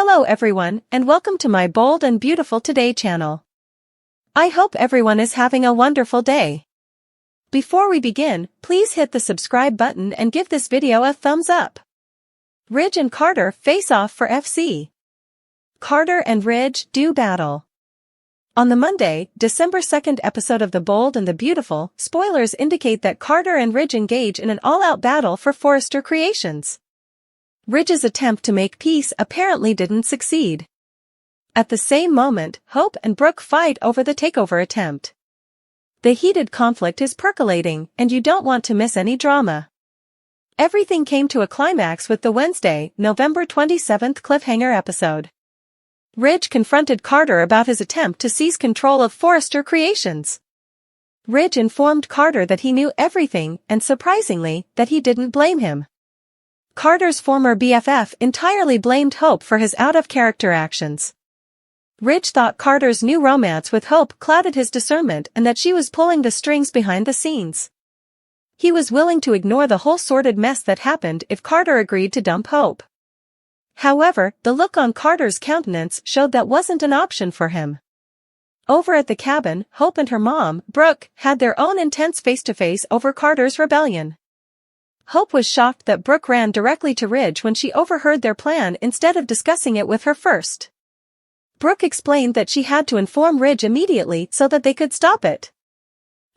Hello everyone, and welcome to my Bold and Beautiful Today channel. I hope everyone is having a wonderful day. Before we begin, please hit the subscribe button and give this video a thumbs up. Ridge and Carter face off for FC. Carter and Ridge do battle. On the Monday, December 2nd episode of The Bold and the Beautiful, spoilers indicate that Carter and Ridge engage in an all-out battle for Forrester creations. Ridge's attempt to make peace apparently didn't succeed. At the same moment, Hope and Brooke fight over the takeover attempt. The heated conflict is percolating, and you don't want to miss any drama. Everything came to a climax with the Wednesday, November 27th cliffhanger episode. Ridge confronted Carter about his attempt to seize control of Forrester Creations. Ridge informed Carter that he knew everything and, surprisingly, that he didn't blame him. Carter's former BFF entirely blamed Hope for his out-of-character actions. Ridge thought Carter's new romance with Hope clouded his discernment and that she was pulling the strings behind the scenes. He was willing to ignore the whole sordid mess that happened if Carter agreed to dump Hope. However, the look on Carter's countenance showed that wasn't an option for him. Over at the cabin, Hope and her mom, Brooke, had their own intense face-to-face over Carter's rebellion. Hope was shocked that Brooke ran directly to Ridge when she overheard their plan instead of discussing it with her first. Brooke explained that she had to inform Ridge immediately so that they could stop it.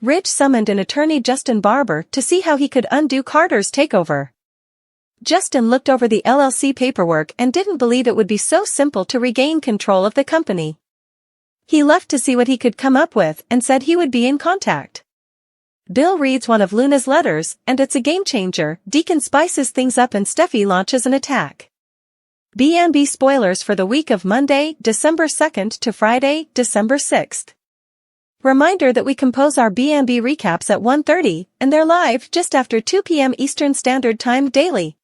Ridge summoned an attorney, Justin Barber, to see how he could undo Carter's takeover. Justin looked over the LLC paperwork and didn't believe it would be so simple to regain control of the company. He left to see what he could come up with and said he would be in contact. Bill reads one of Luna's letters, and it's a game-changer. Deacon spices things up and Steffi launches an attack. B&B spoilers for the week of Monday, December 2nd to Friday, December 6th. Reminder that we compose our B&B recaps at 1:30, and they're live just after 2 p.m. Eastern Standard Time daily.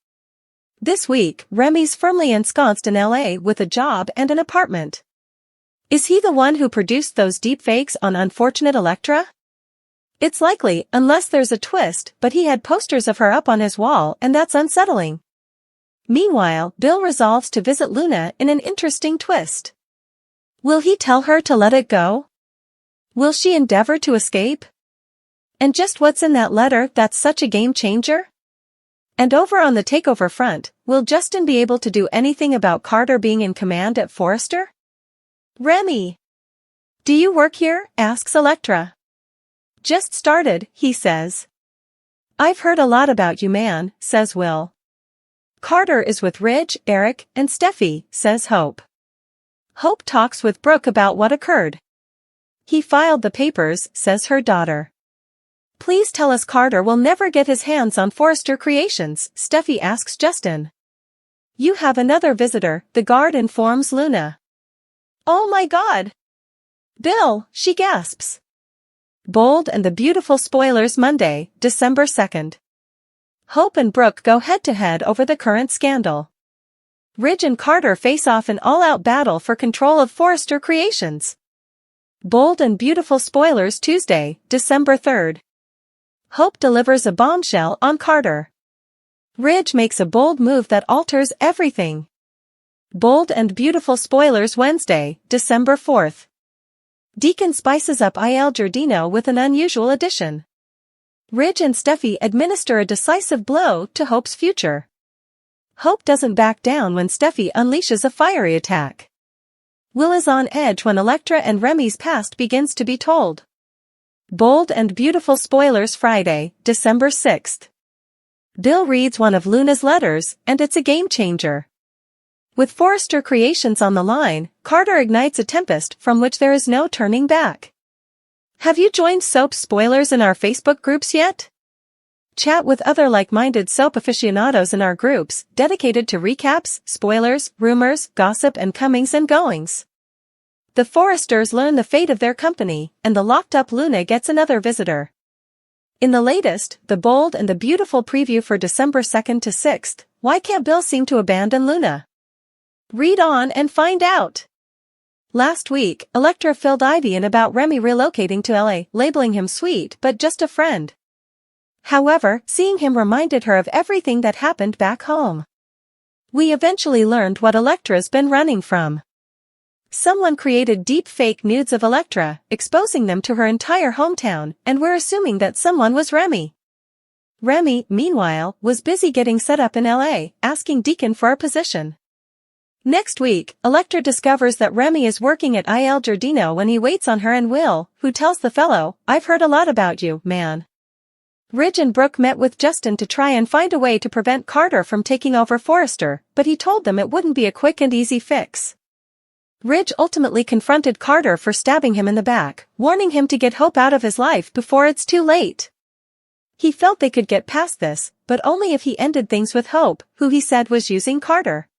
This week, Remy's firmly ensconced in LA with a job and an apartment. Is he the one who produced those deepfakes on unfortunate Electra? It's likely, unless there's a twist, but he had posters of her up on his wall, and that's unsettling. Meanwhile, Bill resolves to visit Luna in an interesting twist. Will he tell her to let it go? Will she endeavor to escape? And just what's in that letter that's such a game changer? And over on the takeover front, will Justin be able to do anything about Carter being in command at Forrester? Remy! Do you work here? Asks Electra. Just started, he says. I've heard a lot about you, man, says Will. Carter is with Ridge, Eric, and Steffi, says Hope. Hope talks with Brooke about what occurred. He filed the papers, says her daughter. Please tell us Carter will never get his hands on Forrester Creations, Steffi asks Justin. You have another visitor, the guard informs Luna. Oh my God! Bill, she gasps. Bold and the Beautiful spoilers Monday, December 2nd. Hope and Brooke go head-to-head over the current scandal. Ridge and Carter face off in all-out battle for control of Forrester Creations. Bold and Beautiful spoilers Tuesday, December 3rd. Hope delivers a bombshell on Carter. Ridge makes a bold move that alters everything. Bold and Beautiful spoilers Wednesday, December 4th. Deacon spices up Il Giardino with an unusual addition. Ridge and Steffi administer a decisive blow to Hope's future. Hope doesn't back down when Steffi unleashes a fiery attack. Will is on edge when Electra and Remy's past begins to be told. Bold and Beautiful spoilers Friday, December 6th. Bill reads one of Luna's letters, and it's a game changer. With Forrester Creations on the line, Carter ignites a tempest from which there is no turning back. Have you joined soap spoilers in our Facebook groups yet? Chat with other like-minded soap aficionados in our groups, dedicated to recaps, spoilers, rumors, gossip and comings and goings. The Forresters learn the fate of their company, and the locked-up Luna gets another visitor. In the latest, The Bold and the Beautiful preview for December 2nd to 6th, why can't Bill seem to abandon Luna? Read on and find out. Last week, Electra filled Ivy in about Remy relocating to LA, labeling him sweet but just a friend. However, seeing him reminded her of everything that happened back home. we eventually learned what Electra's been running from. Someone created deep fake nudes of Electra, exposing them to her entire hometown, and we're assuming that someone was Remy. Remy, meanwhile, was busy getting set up in LA, asking Deacon for a position. Next week, Electra discovers that Remy is working at Il Giardino when he waits on her and Will, who tells the fellow, "I've heard a lot about you, man." Ridge and Brooke met with Justin to try and find a way to prevent Carter from taking over Forrester, but he told them it wouldn't be a quick and easy fix. Ridge ultimately confronted Carter for stabbing him in the back, warning him to get Hope out of his life before it's too late. He felt they could get past this, but only if he ended things with Hope, who he said was using Carter.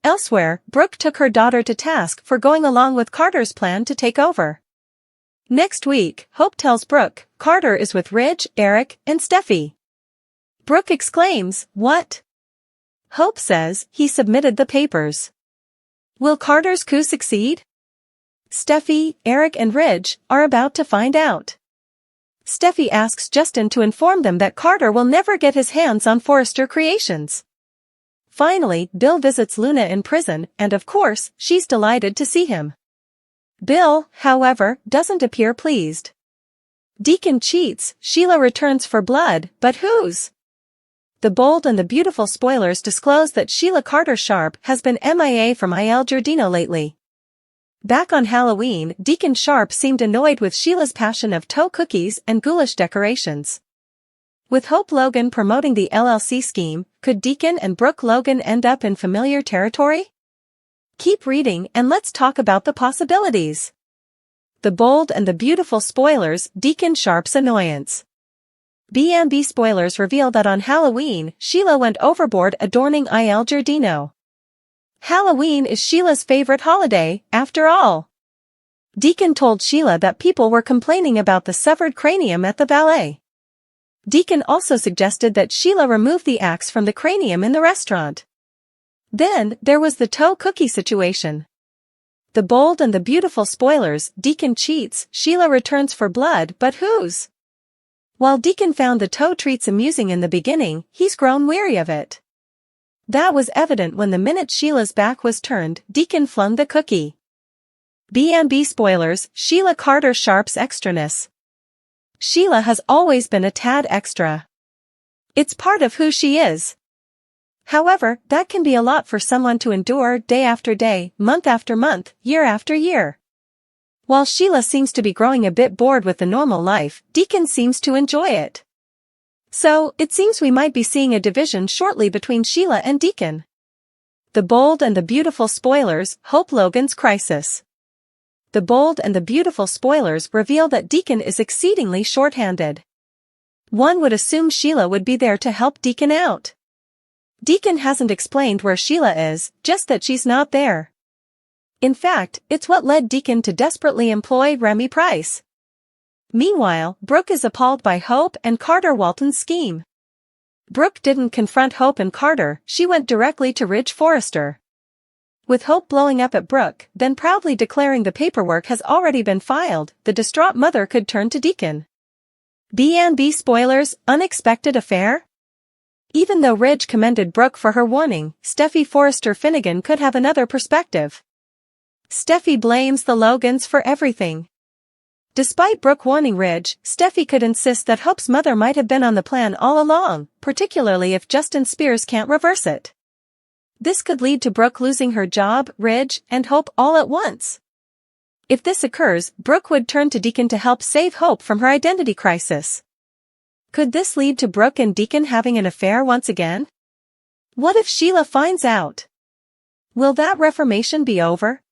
Elsewhere, Brooke took her daughter to task for going along with Carter's plan to take over. Next week, Hope tells Brooke, Carter is with Ridge, Eric, and Steffi. Brooke exclaims, "What?" Hope says, he submitted the papers. Will Carter's coup succeed? Steffi, Eric and Ridge are about to find out. Steffi asks Justin to inform them that Carter will never get his hands on Forrester creations. Finally, Bill visits Luna in prison, and of course, she's delighted to see him. Bill, however, doesn't appear pleased. Deacon cheats, Sheila returns for blood, but whose? The Bold and the Beautiful spoilers disclose that Sheila Carter Sharp has been MIA from Il Giardino lately. Back on Halloween, Deacon Sharp seemed annoyed with Sheila's passion of toe cookies and ghoulish decorations. With Hope Logan promoting the LLC scheme, could Deacon and Brooke Logan end up in familiar territory? Keep reading and let's talk about the possibilities. The Bold and the Beautiful spoilers, Deacon Sharp's annoyance. B&B spoilers reveal that on Halloween, Sheila went overboard adorning Il Giardino. Halloween is Sheila's favorite holiday, after all. Deacon told Sheila that people were complaining about the severed cranium at the ballet. Deacon also suggested that Sheila remove the axe from the cranium in the restaurant. Then, there was the toe cookie situation. The Bold and the Beautiful spoilers, Deacon cheats, Sheila returns for blood, but whose? While Deacon found the toe treats amusing in the beginning, he's grown weary of it. That was evident when the minute Sheila's back was turned, Deacon flung the cookie. B&B spoilers, Sheila Carter Sharp's extraness. Sheila has always been a tad extra. It's part of who she is. However, that can be a lot for someone to endure day after day, month after month, year after year. While Sheila seems to be growing a bit bored with the normal life, Deacon seems to enjoy it. So, it seems we might be seeing a division shortly between Sheila and Deacon. The Bold and the Beautiful spoilers, Hope Logan's crisis. The Bold and the Beautiful spoilers reveal that Deacon is exceedingly short-handed. One would assume Sheila would be there to help Deacon out. Deacon hasn't explained where Sheila is, just that she's not there. In fact, it's what led Deacon to desperately employ Remy Price. Meanwhile, Brooke is appalled by Hope and Carter Walton's scheme. Brooke didn't confront Hope and Carter, she went directly to Ridge Forrester. With Hope blowing up at Brooke, then proudly declaring the paperwork has already been filed, the distraught mother could turn to Deacon. B&B spoilers, unexpected affair? Even though Ridge commended Brooke for her warning, Steffi Forrester Finnegan could have another perspective. Steffi blames the Logans for everything. Despite Brooke warning Ridge, Steffi could insist that Hope's mother might have been on the plan all along, particularly if Justin Spears can't reverse it. This could lead to Brooke losing her job, Ridge, and Hope all at once. If this occurs, Brooke would turn to Deacon to help save Hope from her identity crisis. Could this lead to Brooke and Deacon having an affair once again? What if Sheila finds out? Will that reformation be over?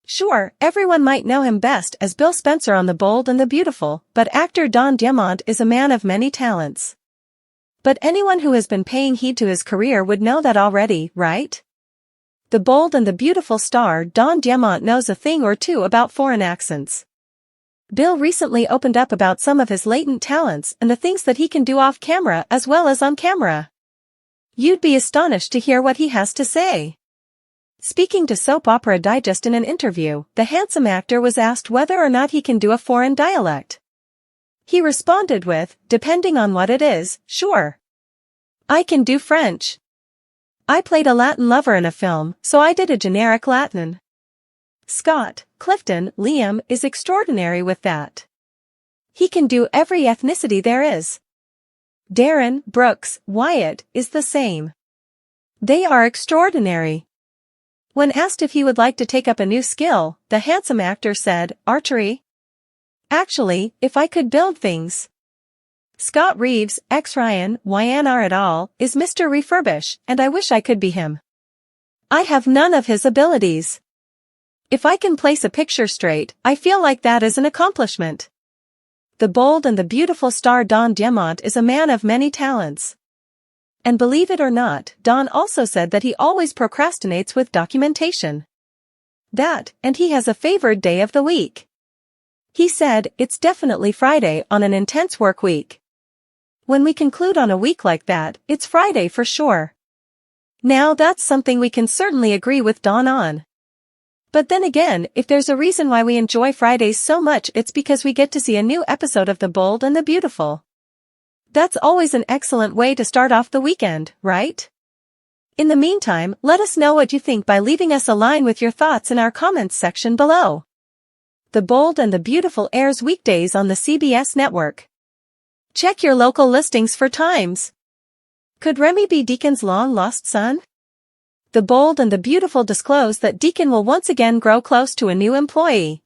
Sure, everyone might know him best as Bill Spencer on The Bold and the Beautiful, but actor Don Diamont is a man of many talents. But anyone who has been paying heed to his career would know that already, right? The Bold and the Beautiful star Don Diamont knows a thing or two about foreign accents. Bill recently opened up about some of his latent talents and the things that he can do off camera as well as on camera. You'd be astonished to hear what he has to say. Speaking to Soap Opera Digest in an interview, the handsome actor was asked whether or not he can do a foreign dialect. He responded with, "Depending on what it is, sure. I can do French. I played a Latin lover in a film, so I did a generic Latin. Scott, Clifton, Liam is extraordinary with that. He can do every ethnicity there is. Darren, Brooks, Wyatt is the same. They are extraordinary. When asked if he would like to take up a new skill, the handsome actor said, archery. Actually, if I could build things. Scott Reeves, ex-Ryan, YNR et al., is Mr. Refurbish, and I wish I could be him. I have none of his abilities. If I can place a picture straight, I feel like that is an accomplishment. The bold and the beautiful star Don Diamont is a man of many talents. And believe it or not, Don also said that he always procrastinates with documentation. That, and he has a favored day of the week. He said, it's definitely Friday on an intense work week. When we conclude on a week like that, it's Friday for sure. Now that's something we can certainly agree with Don on. But then again, if there's a reason why we enjoy Fridays so much, it's because we get to see a new episode of The Bold and the Beautiful. That's always an excellent way to start off the weekend, right? In the meantime, let us know what you think by leaving us a line with your thoughts in our comments section below. The Bold and the Beautiful airs weekdays on the CBS network. Check your local listings for times. Could Remy be Deacon's long-lost son? The Bold and the Beautiful disclose that Deacon will once again grow close to a new employee.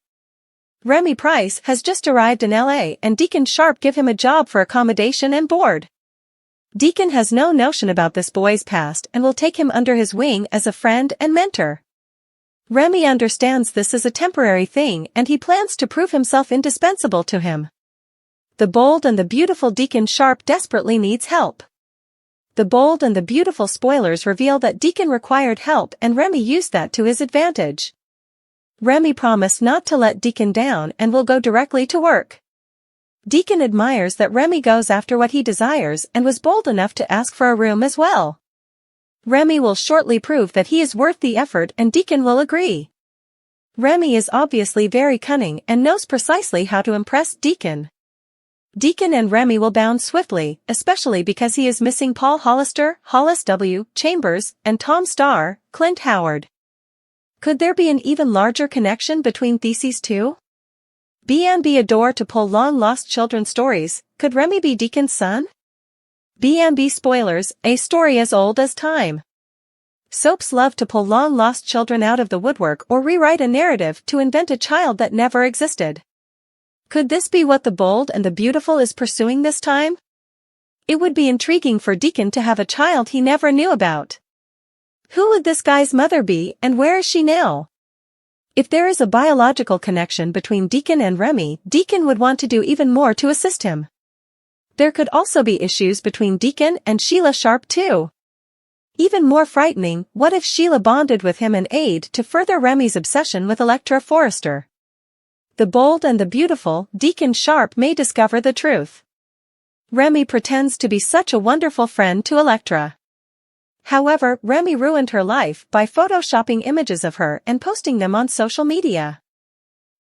Remy Price has just arrived in LA and Deacon Sharp give him a job for accommodation and board. Deacon has no notion about this boy's past and will take him under his wing as a friend and mentor. Remy understands this is a temporary thing and he plans to prove himself indispensable to him. The Bold and the Beautiful Deacon Sharp desperately needs help. The Bold and the Beautiful spoilers reveal that Deacon required help and Remy used that to his advantage. Remy promised not to let Deacon down and will go directly to work. Deacon admires that Remy goes after what he desires and was bold enough to ask for a room as well. Remy will shortly prove that he is worth the effort and Deacon will agree. Remy is obviously very cunning and knows precisely how to impress Deacon. Deacon and Remy will bound swiftly, especially because he is missing Paul Hollister, Hollis W. Chambers, and Tom Starr, Clint Howard. Could there be an even larger connection between these two? B&B adore to pull long-lost children stories. Could Remy be Deacon's son? B&B spoilers, a story as old as time. Soaps love to pull long-lost children out of the woodwork or rewrite a narrative to invent a child that never existed. Could this be what The Bold and the Beautiful is pursuing this time? It would be intriguing for Deacon to have a child he never knew about. Who would this guy's mother be and where is she now? If there is a biological connection between Deacon and Remy, Deacon would want to do even more to assist him. There could also be issues between Deacon and Sheila Sharp too. Even more frightening, what if Sheila bonded with him and aid to further Remy's obsession with Electra Forrester? The Bold and the Beautiful, Deacon Sharp may discover the truth. Remy pretends to be such a wonderful friend to Electra. However, Remy ruined her life by photoshopping images of her and posting them on social media.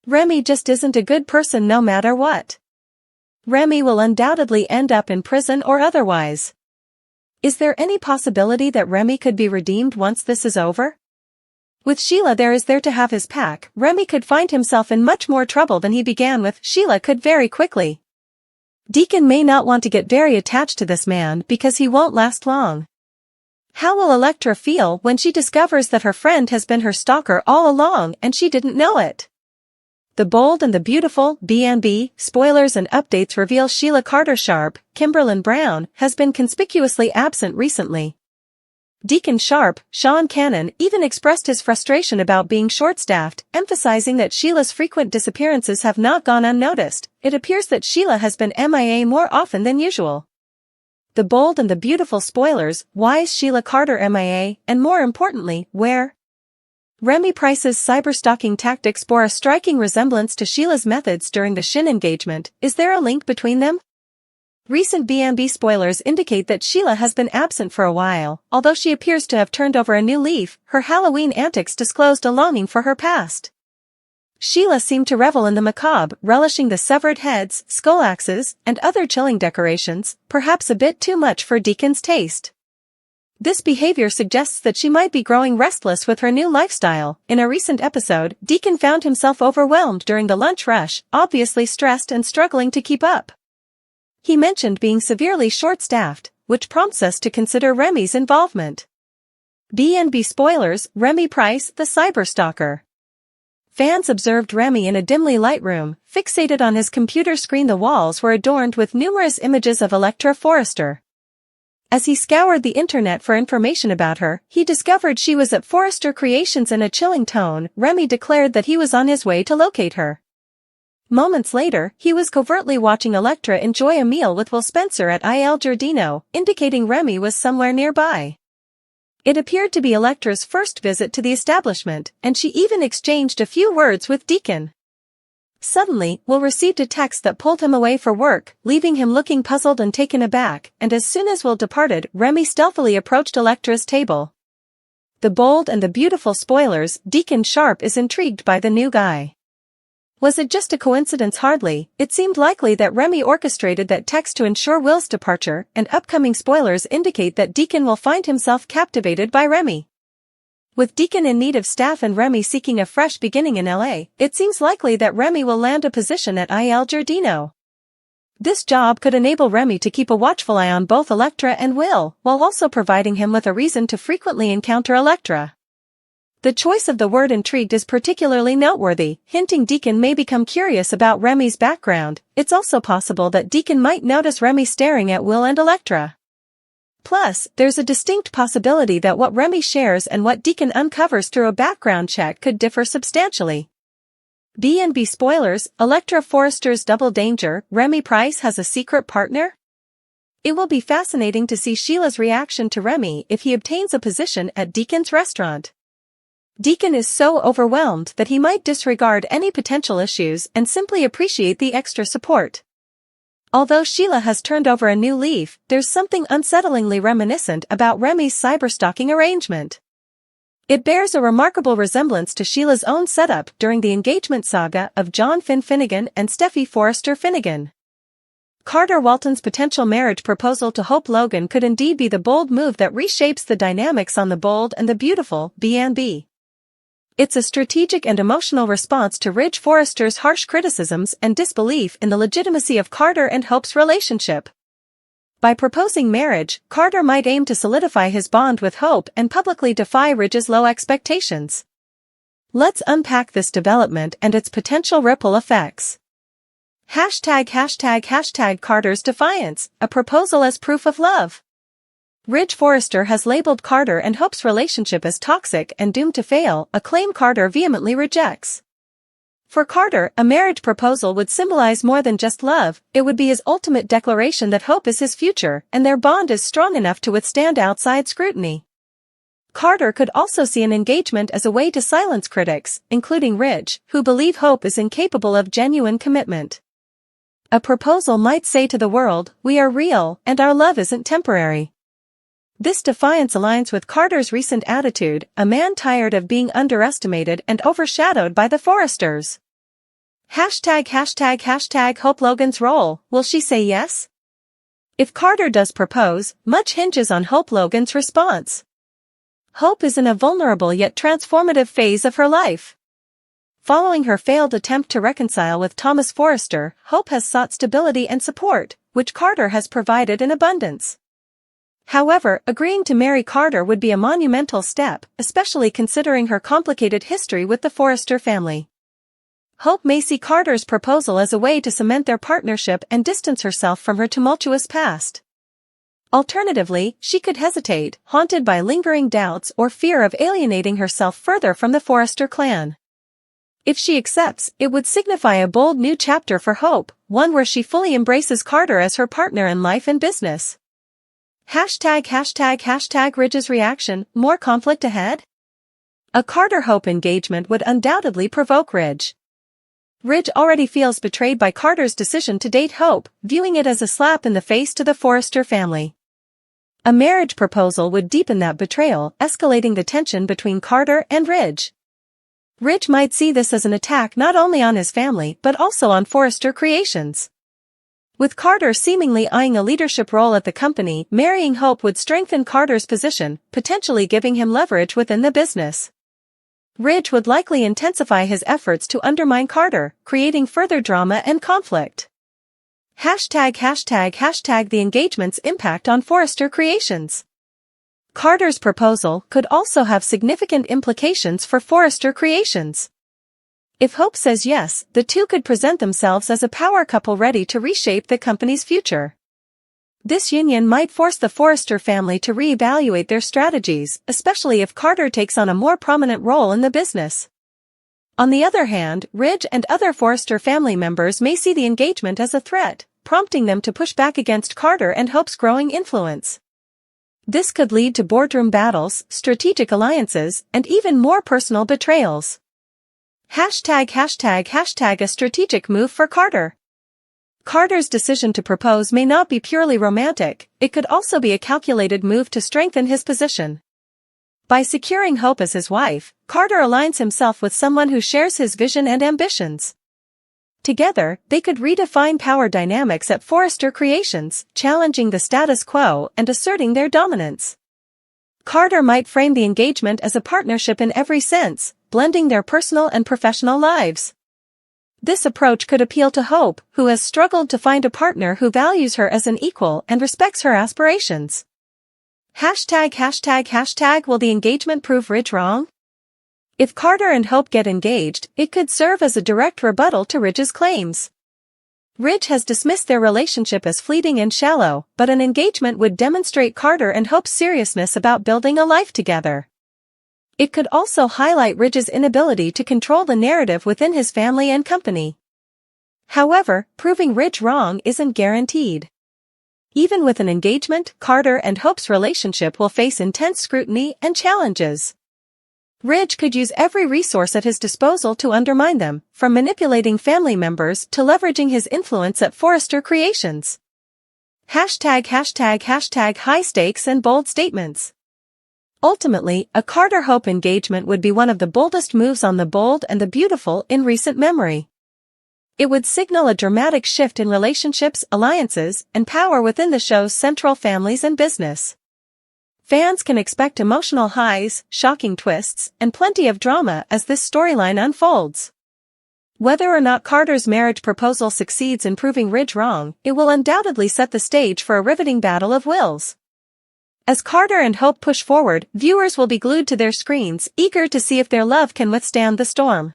Remy just isn't a good person no matter what. Remy will undoubtedly end up in prison or otherwise. Is there any possibility that Remy could be redeemed once this is over? With Sheila there to have his pack, Remy could find himself in much more trouble than he began with. Sheila could very quickly. Deacon may not want to get very attached to this man because he won't last long. How will Electra feel when she discovers that her friend has been her stalker all along and she didn't know it? The Bold and the Beautiful, B&B, spoilers and updates reveal Sheila Carter Sharp, Kimberlyn Brown, has been conspicuously absent recently. Deacon Sharp, Sean Cannon, even expressed his frustration about being short-staffed, emphasizing that Sheila's frequent disappearances have not gone unnoticed. It appears that Sheila has been MIA more often than usual. The Bold and the Beautiful spoilers, why is Sheila Carter MIA, and more importantly, where? Remy Price's cyberstalking tactics bore a striking resemblance to Sheila's methods during the Shin engagement. Is there a link between them? Recent B&B spoilers indicate that Sheila has been absent for a while, although she appears to have turned over a new leaf. Her Halloween antics disclosed a longing for her past. Sheila seemed to revel in the macabre, relishing the severed heads, skull axes, and other chilling decorations, perhaps a bit too much for Deacon's taste. This behavior suggests that she might be growing restless with her new lifestyle. In a recent episode, Deacon found himself overwhelmed during the lunch rush, obviously stressed and struggling to keep up. He mentioned being severely short-staffed, which prompts us to consider Remy's involvement. B&B spoilers: Remy Price, the cyberstalker. Fans observed Remy in a dimly lit room, fixated on his computer screen. The walls were adorned with numerous images of Electra Forrester. As he scoured the internet for information about her, he discovered she was at Forrester Creations. In a chilling tone, Remy declared that he was on his way to locate her. Moments later, he was covertly watching Electra enjoy a meal with Will Spencer at Il Giardino, indicating Remy was somewhere nearby. It appeared to be Electra's first visit to the establishment, and she even exchanged a few words with Deacon. Suddenly, Will received a text that pulled him away for work, leaving him looking puzzled and taken aback, and as soon as Will departed, Remy stealthily approached Electra's table. The bold and the beautiful spoilers: Deacon Sharp is intrigued by the new guy. Was it just a coincidence? Hardly. It seemed likely that Remy orchestrated that text to ensure Will's departure, and upcoming spoilers indicate that Deacon will find himself captivated by Remy. With Deacon in need of staff and Remy seeking a fresh beginning in LA, it seems likely that Remy will land a position at Il Giardino. This job could enable Remy to keep a watchful eye on both Electra and Will, while also providing him with a reason to frequently encounter Electra. The choice of the word intrigued is particularly noteworthy, hinting Deacon may become curious about Remy's background. It's also possible that Deacon might notice Remy staring at Will and Electra. Plus, there's a distinct possibility that what Remy shares and what Deacon uncovers through a background check could differ substantially. B&B spoilers: Electra Forrester's double danger: Remy Price has a secret partner? It will be fascinating to see Sheila's reaction to Remy if he obtains a position at Deacon's restaurant. Deacon is so overwhelmed that he might disregard any potential issues and simply appreciate the extra support. Although Sheila has turned over a new leaf, there's something unsettlingly reminiscent about Remy's cyberstalking arrangement. It bears a remarkable resemblance to Sheila's own setup during the engagement saga of John Finn Finnegan and Steffi Forrester Finnegan. Carter Walton's potential marriage proposal to Hope Logan could indeed be the bold move that reshapes the dynamics on the bold and the beautiful B&B. It's a strategic and emotional response to Ridge Forrester's harsh criticisms and disbelief in the legitimacy of Carter and Hope's relationship. By proposing marriage, Carter might aim to solidify his bond with Hope and publicly defy Ridge's low expectations. Let's unpack this development and its potential ripple effects. ### Carter's defiance: a proposal as proof of love. Ridge Forrester has labeled Carter and Hope's relationship as toxic and doomed to fail, a claim Carter vehemently rejects. For Carter, a marriage proposal would symbolize more than just love. It would be his ultimate declaration that Hope is his future, and their bond is strong enough to withstand outside scrutiny. Carter could also see an engagement as a way to silence critics, including Ridge, who believe Hope is incapable of genuine commitment. A proposal might say to the world, "We are real, and our love isn't temporary." This defiance aligns with Carter's recent attitude, a man tired of being underestimated and overshadowed by the Forresters. ### Hope Logan's role: will she say yes? If Carter does propose, much hinges on Hope Logan's response. Hope is in a vulnerable yet transformative phase of her life. Following her failed attempt to reconcile with Thomas Forrester, Hope has sought stability and support, which Carter has provided in abundance. However, agreeing to marry Carter would be a monumental step, especially considering her complicated history with the Forrester family. Hope may see Carter's proposal as a way to cement their partnership and distance herself from her tumultuous past. Alternatively, she could hesitate, haunted by lingering doubts or fear of alienating herself further from the Forrester clan. If she accepts, it would signify a bold new chapter for Hope, one where she fully embraces Carter as her partner in life and business. ### Ridge's reaction: more conflict ahead? A Carter-Hope engagement would undoubtedly provoke Ridge. Ridge already feels betrayed by Carter's decision to date Hope, viewing it as a slap in the face to the Forrester family. A marriage proposal would deepen that betrayal, escalating the tension between Carter and Ridge. Ridge might see this as an attack not only on his family but also on Forrester Creations. With Carter seemingly eyeing a leadership role at the company, marrying Hope would strengthen Carter's position, potentially giving him leverage within the business. Ridge would likely intensify his efforts to undermine Carter, creating further drama and conflict. ###The engagement's impact on Forrester Creations. Carter's proposal could also have significant implications for Forrester Creations. If Hope says yes, the two could present themselves as a power couple ready to reshape the company's future. This union might force the Forrester family to reevaluate their strategies, especially if Carter takes on a more prominent role in the business. On the other hand, Ridge and other Forrester family members may see the engagement as a threat, prompting them to push back against Carter and Hope's growing influence. This could lead to boardroom battles, strategic alliances, and even more personal betrayals. ###A strategic move for Carter. Carter's decision to propose may not be purely romantic, it could also be a calculated move to strengthen his position. By securing Hope as his wife, Carter aligns himself with someone who shares his vision and ambitions. Together, they could redefine power dynamics at Forrester Creations, challenging the status quo and asserting their dominance. Carter might frame the engagement as a partnership in every sense, blending their personal and professional lives. This approach could appeal to Hope, who has struggled to find a partner who values her as an equal and respects her aspirations. ###. Will the engagement prove Ridge wrong? If Carter and Hope get engaged, it could serve as a direct rebuttal to Ridge's claims. Ridge has dismissed their relationship as fleeting and shallow, but an engagement would demonstrate Carter and Hope's seriousness about building a life together. It could also highlight Ridge's inability to control the narrative within his family and company. However, proving Ridge wrong isn't guaranteed. Even with an engagement, Carter and Hope's relationship will face intense scrutiny and challenges. Ridge could use every resource at his disposal to undermine them, from manipulating family members to leveraging his influence at Forrester Creations. ###. High stakes and bold statements. Ultimately, a Carter-Hope engagement would be one of the boldest moves on The Bold and the Beautiful in recent memory. It would signal a dramatic shift in relationships, alliances, and power within the show's central families and business. Fans can expect emotional highs, shocking twists, and plenty of drama as this storyline unfolds. Whether or not Carter's marriage proposal succeeds in proving Ridge wrong, it will undoubtedly set the stage for a riveting battle of wills. As Carter and Hope push forward, viewers will be glued to their screens, eager to see if their love can withstand the storm.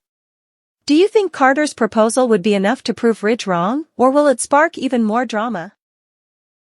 Do you think Carter's proposal would be enough to prove Ridge wrong, or will it spark even more drama?